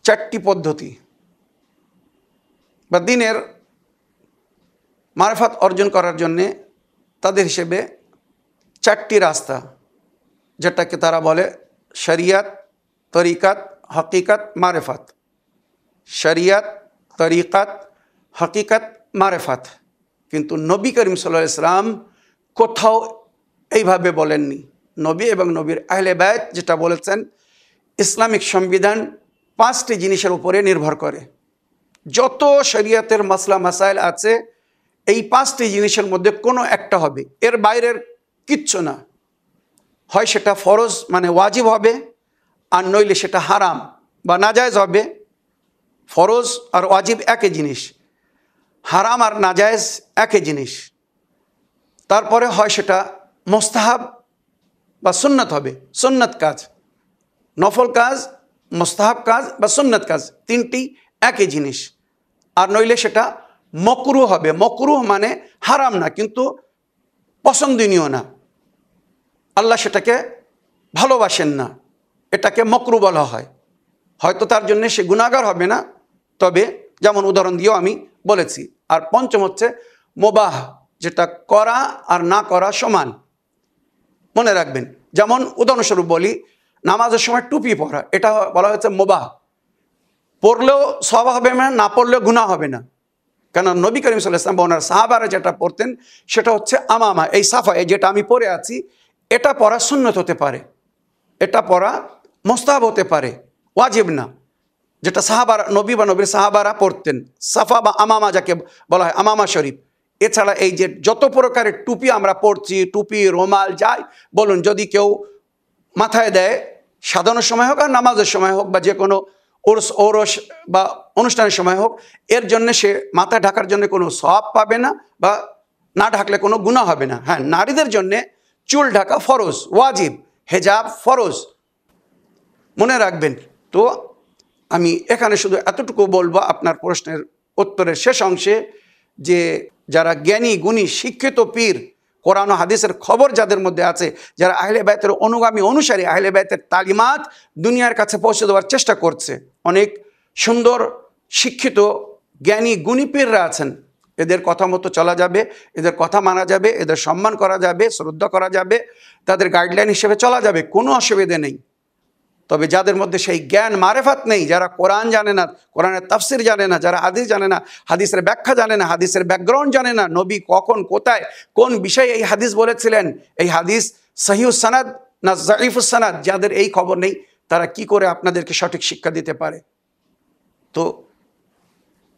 Speaker 1: 4টি পদ্ধতি বা দিনের মারফত অর্জন করার জন্যে তাদের হিসেবে 4টি রাস্তা, যেটাকে তারা বলে শরিয়ত, তরিকাত, হকিকত, মারেফত। শরিয়ত, তরিকাত, হকিকত, মারেফত। কিন্তু নবী করিম সাল্লাল্লাহু আলাইহি ওয়াসাল্লাম কোথাও এইভাবে বলেননি। নবী এবং নবীর আহলে বায়ত যেটা বলেছেন, ইসলামিক সংবিধান 5টি জিনিসের উপরে নির্ভর করে। যত শরীয়তের মাসলা মাসাইল আছে এই 5টি জিনিসের মধ্যে কোনো একটা হবে, এর বাইরের কিচ্ছু না। হয় সেটা ফরজ মানে ওয়াজিব হবে, আর নইলে সেটা হারাম বা নাজায়েজ হবে। ফরজ আর ওয়াজিব একই জিনিস, হারাম আর নাজায়েজ একই জিনিস। তারপরে হয় সেটা মুস্তাহাব বা সুন্নত হবে, সুন্নত কাজ, নফল কাজ, মুস্তাহাব কাজ বা সুন্নত কাজ, 3টি একই জিনিস। আর নইলে সেটা মকরুহ হবে। মকরুহ মানে হারাম না কিন্তু পছন্দনীয় না, আল্লাহ সেটাকে ভালোবাসেন না, এটাকে মকরু বলা হয়। হয়তো তার জন্য সে গুনাহগার হবে না, তবে যেমন উদাহরণ দিয়েও আমি বলেছি। আর পঞ্চম হচ্ছে মুবাহ, যেটা করা আর না করা সমান। মনে রাখবেন, যেমন উদাহরণস্বরূপ বলি, নামাজের সময় টুপি পরা, এটা বলা হয়েছে মুবাহ, পড়লেও সওয়াব হবে না, না পড়লেও গুনাহ হবে না। কেন নবী করিম সাল্লাল্লাহু আলাইহি ওয়াসাল্লাম বা ওনার সাহাবারা যেটা পড়তেন সেটা হচ্ছে আমামা, এই সাফায়ে যেটা আমি পরে আছি এটা পরা সুন্নত হতে পারে, এটা পরা মুস্তাহাব হতে পারে, ওয়াজিব না। যেটা সাহাবারা, নবী বা নবীর সাহাবারা পড়তেন, সাফা বা আমামা যাকে বলা হয়, আমামা শরীফ। এছাড়া এই যে যত প্রকারের টুপি আমরা পড়ছি, টুপি, রুমাল, যাই বলুন, যদি কেউ মাথায় দেয় সাধারণ সময় হোক আর নামাজের সময় হোক বা যে কোনো ওরস ঔরস বা অনুষ্ঠানের সময় হোক, এর জন্য সে মাথা ঢাকার জন্য কোনো সওয়াব পাবে না বা না ঢাকলে কোনো গুনাহ হবে না। হ্যাঁ, নারীদের জন্যে চুল ঢাকা ফরজ, ওয়াজিব, হেজাব ফরজ, মনে রাখবেন। তো আমি এখানে শুধু এতটুকু বলবো আপনার প্রশ্নের উত্তরের শেষ অংশে, যে যারা জ্ঞানী গুণী শিক্ষিত পীর, কোরআন ও হাদিসের খবর যাদের মধ্যে আছে, যারা আহলে বায়তের অনুগামী অনুসারী, আহলে বায়তের তালিমাত দুনিয়ার কাছে পৌঁছে দেওয়ার চেষ্টা করছে, অনেক সুন্দর শিক্ষিত জ্ঞানী গুণী পীররা আছেন, এদের কথা মতো চলা যাবে, এদের কথা মানা যাবে, এদের সম্মান করা যাবে, শ্রদ্ধা করা যাবে, তাদের গাইডলাইন হিসেবে চলা যাবে, কোনো অসুবিধে নেই। তবে যাদের মধ্যে সেই জ্ঞান মারেফাত নেই, যারা কোরআন জানে না, কোরআনের তাফসির জানে না, যারা হাদিস জানে না, হাদিসের ব্যাখ্যা জানে না, হাদিসের ব্যাকগ্রাউন্ড জানে না, নবী কখন কোথায় কোন বিষয়ে এই হাদিস বলেছিলেন, এই হাদিস সহিহুস সানাদ না যায়িফুস সানাদ, যাদের এই খবর নেই, তারা কি করে আপনাদেরকে সঠিক শিক্ষা দিতে পারে? তো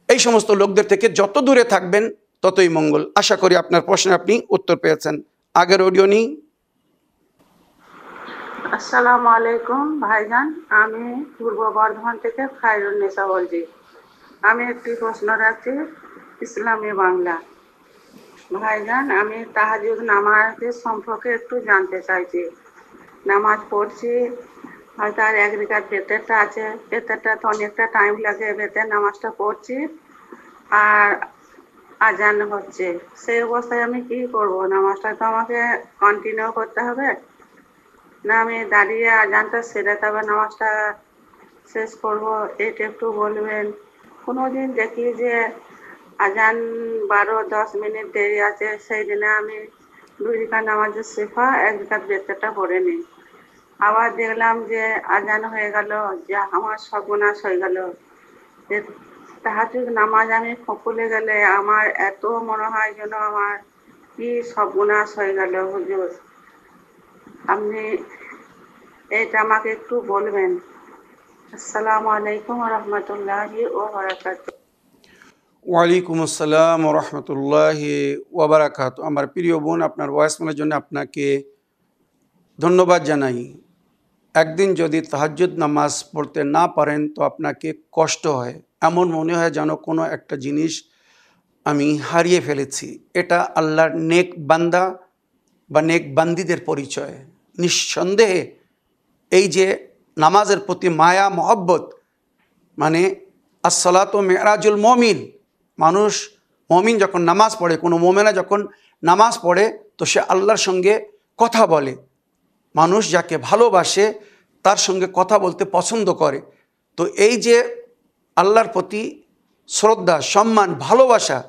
Speaker 1: এই সমস্ত লোকদের থেকে যত দূরে থাকবেন ততই মঙ্গল। আশা করি আপনার প্রশ্নে আপনি উত্তর পেয়েছেন। আগের অডিও নিই।
Speaker 4: আসসালামু আলাইকুম ভাইজান, আমি পূর্ব বর্ধমান থেকে খায়রুন্নেসা বলছি। আমি একটি প্রশ্ন রাখছি ইসলামী বাংলা। ভাইজান, আমি তাহাজ্জুদ নামাজের সম্পর্কে একটু জানতে চাইছি। নামাজ পড়ছি, হয়তো আর এক রেখাত বেতেরটা আছে, বেতেরটা তো অনেকটা টাইম লাগে, বেতের নামাজটা পড়ছি আর আজান হচ্ছে, সেই অবস্থায় আমি কি করব? নামাজটা তো আমাকে কন্টিনিউ করতে হবে না আমি দাঁড়িয়ে আজানটা সেরে তবে নামাজটা শেষ করব? এটা একটু বলবেন। কোনো দিন দেখি যে আজান 12-10 মিনিট দেরি আছে, সেই দিনে আমি 2 রেখাত নামাজের শেফা 1 রেখাত বেতেরটা পড়ে নিই। আবার দেখলাম যে আজান হয়ে গেল, যে আমার সর্বনাশ হয়ে গেল, যে তাহাজ্জুদ নামাজ আমি ভুলে গেলে আমার এত মনে হয় যেন আমার কি সর্বনাশ হয়ে গেল। হুজুর, আপনি এটা আমাকে একটু বলবেন। আসসালামু আলাইকুম ওয়া রাহমাতুল্লাহি ওয়া বারাকাতুহু।
Speaker 1: ওয়ালাইকুম আসসালাম ওয়া রাহমাতুল্লাহি ওয়া বারাকাতুহু। আমার প্রিয় বোন, আপনার ভয়েসমেলের জন্য আপনাকে ধন্যবাদ জানাই। একদিন যদি তাহাজ্জুদ নামাজ পড়তে না পারেন তো আপনাকে কষ্ট হয়, এমন মনে হয় যেন কোনো একটা জিনিস আমি হারিয়ে ফেলেছি। এটা আল্লাহর নেক বান্দা বা নেক বান্দিদের পরিচয়। নিঃসন্দেহে এই যে নামাজের প্রতি মায়া মহব্বত, মানে আসসালাতু মেরাজুল মমিন, মানুষ মমিন যখন নামাজ পড়ে, কোনো মোমেনা যখন নামাজ পড়ে তো সে আল্লাহর সঙ্গে কথা বলে। মানুষ যাকে ভালোবাসে তার সঙ্গে কথা বলতে পছন্দ করে। তো এই যে আল্লাহর প্রতি শ্রদ্ধা, সম্মান, ভালোবাসা,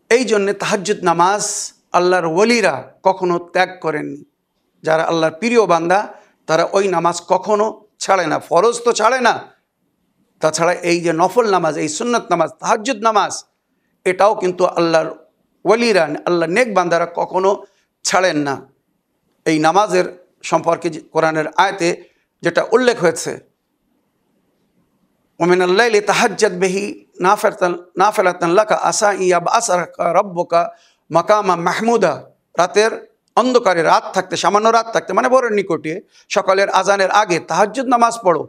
Speaker 1: এই জন্যে তাহাজ্জুদ নামাজ আল্লাহর ওলিরা কখনো ত্যাগ করেননি। যারা আল্লাহর প্রিয় বান্দা তারা ওই নামাজ কখনো ছাড়ে না, ফরজ তো ছাড়ে না, তাছাড়া এই যে নফল নামাজ, এই সুন্নত নামাজ, তাহাজ্জুদ নামাজ, এটাও কিন্তু আল্লাহর ওলিরা, আল্লাহর নেক বান্দারা কখনো ছাড়েন না। এই নামাজের সম্পর্কে কোরআনের আয়াতে যেটা উল্লেখ হয়েছে, ওমিনাল লাইলি তাহাজ্জাদ বিহি নাফিলাতান লাকা আসা ইয়াবআসাকা রাব্বুকা মাকামা মাহমুদা, রাতের অন্ধকারে, রাত থাকতে, সামান্য রাত থাকতে মানে ভোরের নিকটে, সকালের আজানের আগে তাহাজ্জুদ নামাজ পড়ো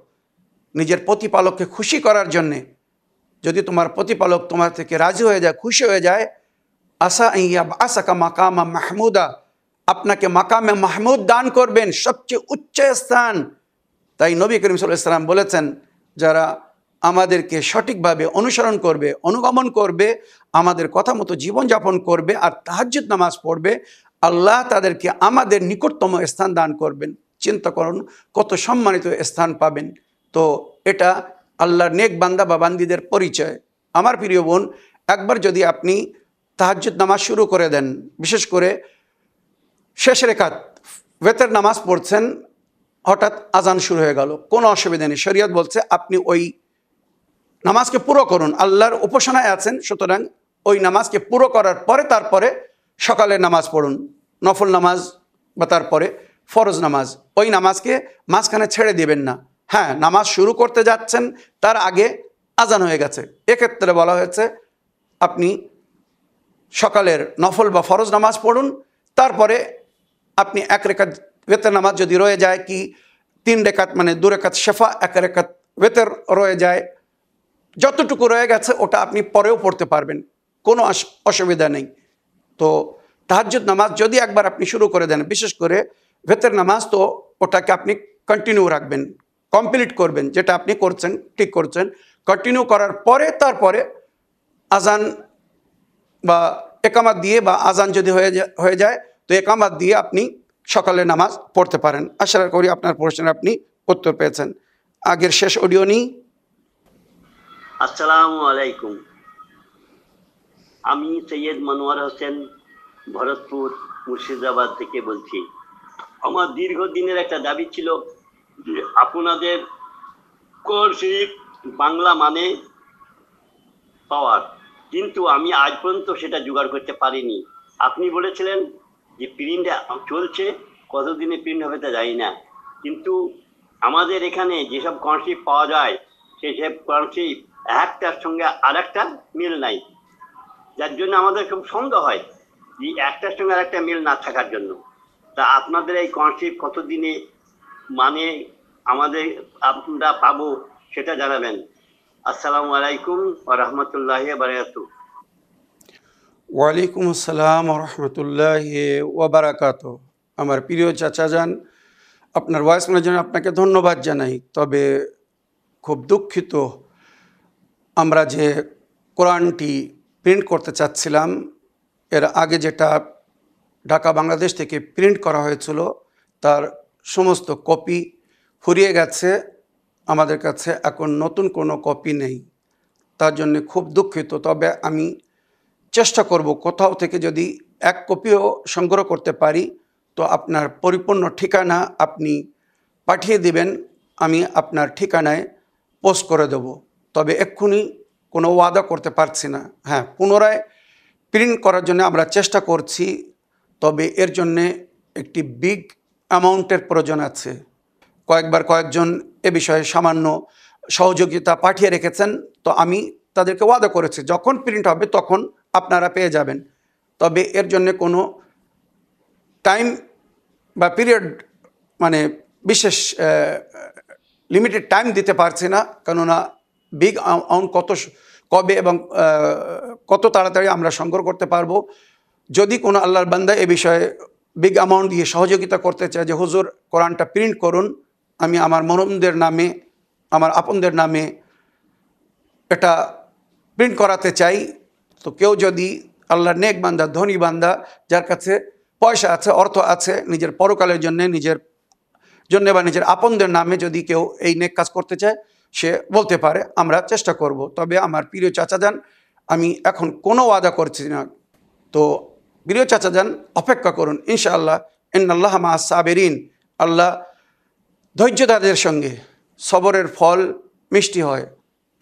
Speaker 1: নিজের প্রতিপালককে খুশি করার জন্যে। যদি তোমার প্রতিপালক তোমার থেকে রাজি হয়ে যায়, খুশি হয়ে যায়, আসা ইয়াবআসাকা মাকামা মাহমুদা, আপনাকে মাকামে মাহমুদ দান করবেন, সবচেয়ে উচ্চ স্থান। তাই নবী করিম সাল্লাল্লাহু আলাইহি ওয়াসাল্লাম বলেছেন, যারা আমাদেরকে সঠিকভাবে অনুসরণ করবে, অনুগমন করবে, আমাদের কথা মতো জীবনযাপন করবে আর তাহাজ্জুদ নামাজ পড়বে, আল্লাহ তাদেরকে আমাদের নিকটতম স্থান দান করবেন। চিন্তা করুন কত সম্মানিত স্থান পাবেন। তো এটা আল্লাহর নেক বান্দা বা বান্দিদের পরিচয়। আমার প্রিয় বোন, একবার যদি আপনি তাহাজ্জুদ নামাজ শুরু করে দেন, বিশেষ করে শেষ রেখাত ওয়েতের নামাজ পড়ছেন, হঠাৎ আজান শুরু হয়ে গেল, কোনো অসুবিধা নেই। শরীয়ত বলছে আপনি ওই নামাজকে পুরো করুন, আল্লাহর উপাসনায় আছেন, সুতরাং ওই নামাজকে পুরো করার পরে তারপরে সকালের নামাজ পড়ুন, নফল নামাজ বা তারপরে ফরজ নামাজ। ওই নামাজকে মাঝখানে ছেড়ে দিবেন না। হ্যাঁ, নামাজ শুরু করতে যাচ্ছেন তার আগে আজান হয়ে গেছে, এক্ষেত্রে বলা হয়েছে আপনি সকালের নফল বা ফরজ নামাজ পড়ুন, তারপরে আপনি 1 রেখাত ওয়েতের নামাজ যদি রয়ে যায় কি 3 রাকাত মানে 2 রাকাত শাফা, 1 রাকাত ওয়েতর রয়ে যায়, যতটুকু রয়ে গেছে ওটা আপনি পরেও পড়তে পারবেন, কোনো অসুবিধা নেই। তো তাহাজ্জুদ নামাজ যদি একবার আপনি শুরু করে দেন, বিশেষ করে ওয়েতর নামাজ, তো ওটাকে আপনি কন্টিনিউ রাখবেন, কমপ্লিট করবেন। যেটা আপনি করছেন ঠিক করছেন, কন্টিনিউ করার পরে তারপরে আজান বা একামাত দিয়ে, বা আজান যদি হয়ে যায় তো একামাত দিয়ে আপনি সকালে নামাজ পড়তে পারেন। আশা করি আপনার প্রশ্নের আপনি উত্তর পেয়েছেন। আগের শেষ অডিও নিই।
Speaker 2: আসসালামু আলাইকুম, আমি সৈয়দ মনোয়ার হোসেন ভরতপুর মুর্শিদাবাদ থেকে বলছি। আমার দীর্ঘদিনের একটা দাবি ছিল যে আপনাদের কোরআন শরীফ বাংলা মানে পাওয়ার, কিন্তু আমি আজ পর্যন্ত সেটা জোগাড় করতে পারিনি। আপনি বলেছিলেন যে প্রিন্ট চলছে, কতদিনে প্রিন্ট হবে তা জানি না, কিন্তু আমাদের এখানে যেসব কোরআন শরীফ পাওয়া যায় সেসব কোরআন শরীফ একটার সঙ্গে আর একটা মিল নাই, যার জন্য আমাদের খুব সন্দেহ হয় যে একটার সঙ্গে আর একটা মিল না থাকার জন্য। তা আপনাদের এই কোরআন শরীফ কতদিনে মানে আমাদের আমরা পাবো সেটা জানাবেন। আসসালামু আলাইকুম ওয়া রাহমাতুল্লাহি ওয়া বারাকাতুহু।
Speaker 1: ওয়ালাইকুম আসসালাম রহমতুল্লাহি ওয়া বারাকাতুহু। আমার প্রিয় চাচা যান, আপনার ভয়েস মেলের জন্য আপনাকে ধন্যবাদ জানাই। তবে খুব দুঃখিত, আমরা যে কোরআনটি প্রিন্ট করতে চাচ্ছিলাম, এর আগে যেটা ঢাকা বাংলাদেশ থেকে প্রিন্ট করা হয়েছিল তার সমস্ত কপি ফুরিয়ে গেছে। আমাদের কাছে এখন নতুন কোনো কপি নেই, তার জন্য খুব দুঃখিত। তবে আমি চেষ্টা করব কোথাও থেকে যদি 1 কপিও সংগ্রহ করতে পারি তো আপনার পরিপূর্ণ ঠিকানা আপনি পাঠিয়ে দিবেন, আমি আপনার ঠিকানায় পোস্ট করে দেব। তবে এক্ষুনি কোনো ওয়াদা করতে পারছি না। হ্যাঁ, পুনরায় প্রিন্ট করার জন্য আমরা চেষ্টা করছি, তবে এর জন্যে একটি বিগ অ্যামাউন্টের প্রয়োজন আছে। কয়েকজন এ বিষয়ে সামান্য সহযোগিতা পাঠিয়ে রেখেছেন, তো আমি তাদেরকে ওয়াদা করেছি যখন প্রিন্ট হবে তখন আপনারা পেয়ে যাবেন। তবে এর জন্য কোনো টাইম বা পিরিয়ড মানে বিশেষ লিমিটেড টাইম দিতে পারছি না, কেননা বিগ অ্যামাউন্ট কবে এবং কত তাড়াতাড়ি আমরা সংগ্রহ করতে পারবো। যদি কোনো আল্লাহর বান্দা এ বিষয়ে বিগ অ্যামাউন্ট দিয়ে সহযোগিতা করতে চায় যে হুজুর কোরআনটা প্রিন্ট করুন, আমি আমার মরহুমদের নামে, আমার আপনদের নামে এটা প্রিন্ট করাতে চাই, তো কেউ যদি আল্লাহর নেক বান্দা, ধনী বান্দা, যার কাছে পয়সা আছে, অর্থ আছে, নিজের পরকালের জন্য, নিজের জন্য বা নিজের আপনদের নামে যদি কেউ এই নেক কাজ করতে চায় সে বলতে পারে, আমরা চেষ্টা করব। তবে আমার প্রিয় চাচা যান, আমি এখন কোনো ওয়াদা করছি না। তো প্রিয় চাচা যান, অপেক্ষা করুন, ইনশাআল্লাহ। ইন্নাল্লাহ মা সাবিরিন, আল্লাহ ধৈর্যধারীদের সঙ্গে, সবরের ফল মিষ্টি হয়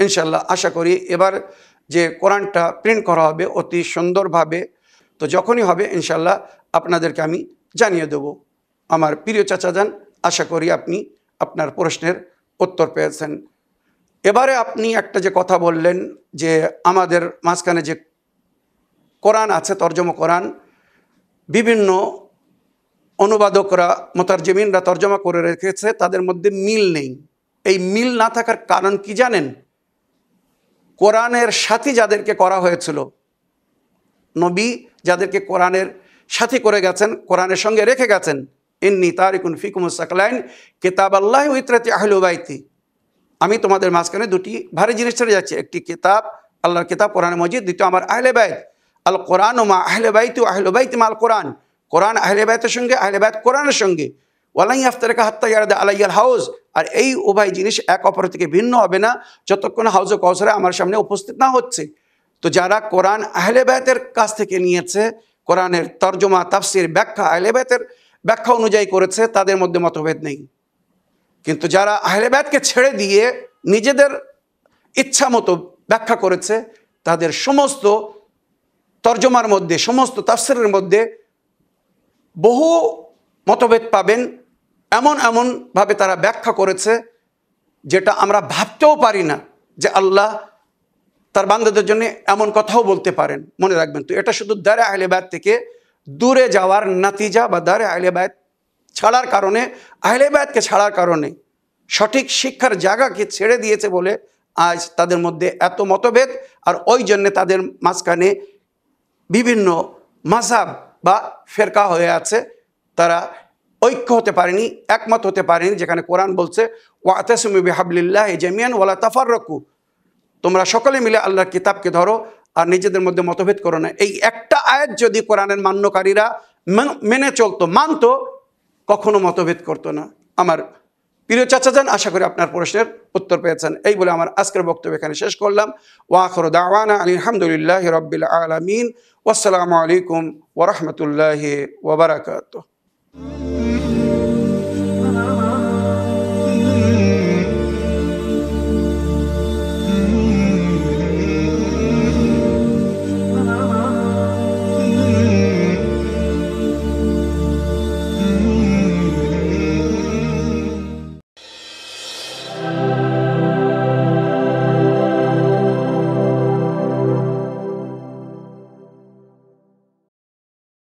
Speaker 1: ইনশাআল্লাহ। আশা করি এবার যে কোরআনটা প্রিন্ট করা হবে অতি সুন্দরভাবে, তো যখনই হবে ইনশাআল্লাহ আপনাদেরকে আমি জানিয়ে দেব। আমার প্রিয় চাচা যান, আশা করি আপনি আপনার প্রশ্নের উত্তর পেয়েছেন। এবারে আপনি একটা যে কথা বললেন যে আমাদের মাঝখানে যে কোরআন আছে, তর্জমা কোরআন, বিভিন্ন অনুবাদকরা, মুতারজিমিনরা তর্জমা করে রেখেছে, তাদের মধ্যে মিল নেই। এই মিল না থাকার কারণ কি জানেন? কোরআনের সাথী যাদেরকে করা হয়েছিল, নবী যাদেরকে কোরআনের সাথী করে গেছেন, কোরআনের সঙ্গে রেখে গেছেন, ইন্নী তারিকুন ফিকুমুস সাকলাইন কিতাবাল্লাহি ওয়া ইতরাতি আহলি বাইতি, আমি তোমাদের মাঝখানে 2টি ভারী জিনিস ছেড়ে যাচ্ছি, একটি কিতাব, আল্লাহর কিতাব কোরআন মজিদ, দ্বিতীয় আমার আহলে বাইত। আল কোরআন ও মা আহলে বাইতি ও আহলে বাইতি মা আল কোরআন, কোরআন আহলে বাইতের সঙ্গে, আহলে বাইত কোরআনের সঙ্গে। ওয়ালাই আফতারিকা হাত্তা ইয়ারদা আলাইয়াল হাউজ, আর এই উভয় জিনিস এক অপর থেকে ভিন্ন হবে না যতক্ষণ হাউজে কাউসারে আমার সামনে উপস্থিত না হচ্ছে। তো যারা কোরআন আহলে বাইতের কাছ থেকে নিয়েছে, কোরআনের তর্জমা, তাফসির, ব্যাখ্যা আহলে বাইতের ব্যাখ্যা অনুযায়ী করেছে, তাদের মধ্যে মতভেদ নেই। কিন্তু যারা আহলে বাইতকে ছেড়ে দিয়ে নিজেদের ইচ্ছা মতো ব্যাখ্যা করেছে, তাদের সমস্ত তর্জমার মধ্যে, সমস্ত তাফসিরের মধ্যে বহু মতভেদ পাবেন। এমনভাবে তারা ব্যাখ্যা করেছে যেটা আমরা ভাবতেও পারি না যে আল্লাহ তার বান্দাদের জন্য এমন কথাও বলতে পারেন। মনে রাখবেন, তো এটা শুধু দারে আহলে বাইত থেকে দূরে যাওয়ার নাতিজা বা দারে আহলে বাইত ছাড়ার কারণে, আহলে বায়াতকে ছাড়ার কারণে, সঠিক শিক্ষার জায়গাকে ছেড়ে দিয়েছে বলে আজ তাদের মধ্যে এত মতভেদ। আর ওই জন্যে তাদের মাঝখানে বিভিন্ন মাযহাব বা ফেরকা হয়ে আছে, তারা ঐক্য হতে পারেনি, একমত হতে পারেনি। যেখানে কোরআন বলছে ওয়াতাসিমু বিহাবলিল্লাহি জামিআন ওয়ালা তাফাররাকু, তোমরা সকলে মিলে আল্লাহর কিতাবকে ধরো আর নিজেদের মধ্যে মতভেদ করো না। এই একটা আয়াত যদি কোরআনের মান্যকারীরা মেনে চলতো, মানতো, কখনো মতভেদ করতো না। আমার প্রিয় চাচাজান, আশা করি আপনার প্রশ্নের উত্তর পেয়েছেন। এই বলে আমার আজকের বক্তব্য এখানে শেষ করলাম। ওয়া আখিরু দাওয়ানা আলহামদুলিল্লাহি রাব্বিল আলামিন। ওয়াসসালামু আলাইকুম ওয়া রাহমাতুল্লাহি ওয়া বারাকাতুহু।